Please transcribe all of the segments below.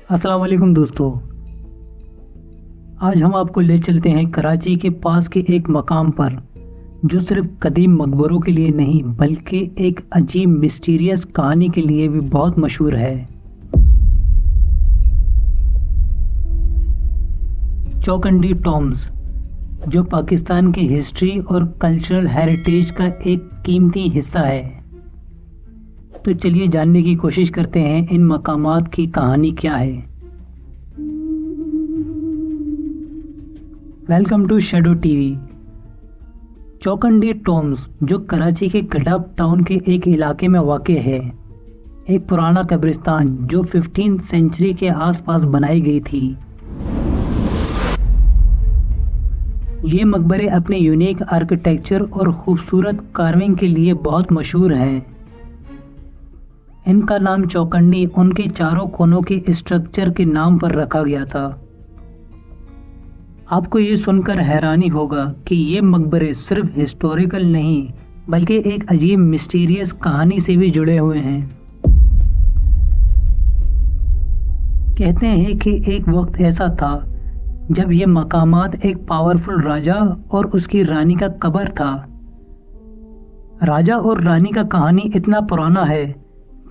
अस्सलाम वालेकुम दोस्तों, आज हम आपको ले चलते हैं कराची के पास के एक मकाम पर जो सिर्फ कदीम मकबरों के लिए नहीं बल्कि एक अजीब मिस्टीरियस कहानी के लिए भी बहुत मशहूर है। चौकंडी टॉम्ब्स, जो पाकिस्तान की हिस्ट्री और कल्चरल हेरिटेज का एक कीमती हिस्सा है। तो चलिए जानने की कोशिश करते हैं इन मकामात की कहानी क्या है। Welcome to shadow TV. Chaukhandi tombs, जो कराची के गडब टाउन के एक इलाके में वाक़ है, एक पुराना कब्रिस्तान जो 15th सेंचुरी के आसपास बनाई गई थी। ये मकबरे अपने यूनिक आर्किटेक्चर और खूबसूरत कार्विंग के लिए बहुत मशहूर हैं। इनका नाम चौकंडी उनके चारों कोनों के स्ट्रक्चर के नाम पर रखा गया था। आपको ये सुनकर हैरानी होगा कि ये मकबरे सिर्फ हिस्टोरिकल नहीं बल्कि एक अजीब मिस्टीरियस कहानी से भी जुड़े हुए हैं। कहते हैं कि एक वक्त ऐसा था जब ये मकामात एक पावरफुल राजा और उसकी रानी का कब्र था। राजा और रानी का कहानी इतना पुराना है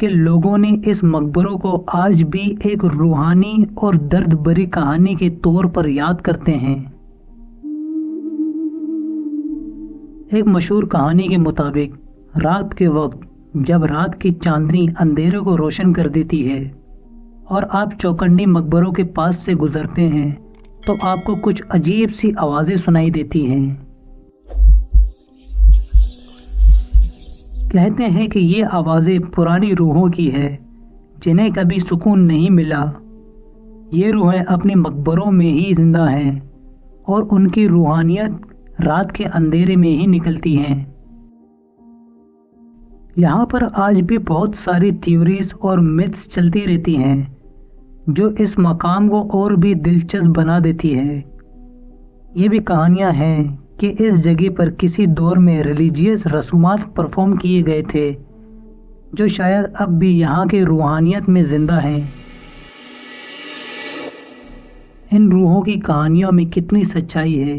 कि लोगों ने इस मकबरों को आज भी एक रूहानी और दर्द भरी कहानी के तौर पर याद करते हैं। एक मशहूर कहानी के मुताबिक रात के वक्त जब रात की चांदनी अंधेरे को रोशन कर देती है और आप चौकंडी मकबरों के पास से गुजरते हैं तो आपको कुछ अजीब सी आवाज़ें सुनाई देती हैं। कहते हैं कि ये आवाज़ें पुरानी रूहों की है जिन्हें कभी सुकून नहीं मिला। ये रूहें अपने मकबरों में ही जिंदा हैं और उनकी रूहानियत रात के अंधेरे में ही निकलती हैं। यहाँ पर आज भी बहुत सारी थ्योरीज और मिथ्स चलती रहती हैं जो इस मकाम को और भी दिलचस्प बना देती है। ये भी कहानियाँ हैं कि इस जगह पर किसी दौर में रिलीजियस रसूमात परफॉर्म किए गए थे जो शायद अब भी यहाँ के रूहानियत में जिंदा हैं। इन रूहों की कहानियों में कितनी सच्चाई है,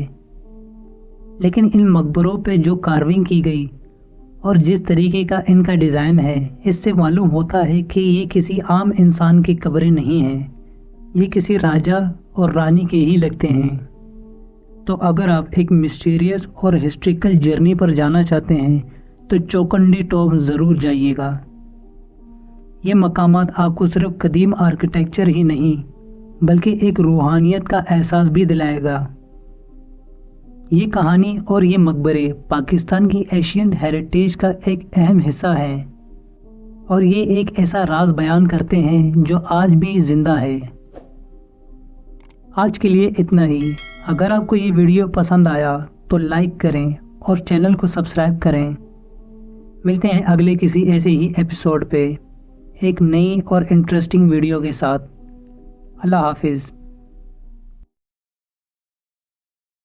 लेकिन इन मकबरों पे जो कार्विंग की गई और जिस तरीके का इनका डिज़ाइन है, इससे मालूम होता है कि ये किसी आम इंसान की कब्रें नहीं हैं, ये किसी राजा और रानी के ही लगते हैं। तो अगर आप एक मिस्टीरियस और हिस्ट्रिकल जर्नी पर जाना चाहते हैं तो चौकंडी टॉम्ब्स ज़रूर जाइएगा। ये मकामात आपको सिर्फ कदीम आर्किटेक्चर ही नहीं बल्कि एक रूहानियत का एहसास भी दिलाएगा। ये कहानी और ये मकबरे पाकिस्तान की एशियन हेरिटेज का एक अहम हिस्सा है और ये एक ऐसा राज बयान करते हैं जो आज भी जिंदा है। आज के लिए इतना ही। अगर आपको ये वीडियो पसंद आया तो लाइक करें और चैनल को सब्सक्राइब करें। मिलते हैं अगले किसी ऐसे ही एपिसोड पे एक नई और इंटरेस्टिंग वीडियो के साथ। अल्लाह हाफिज़।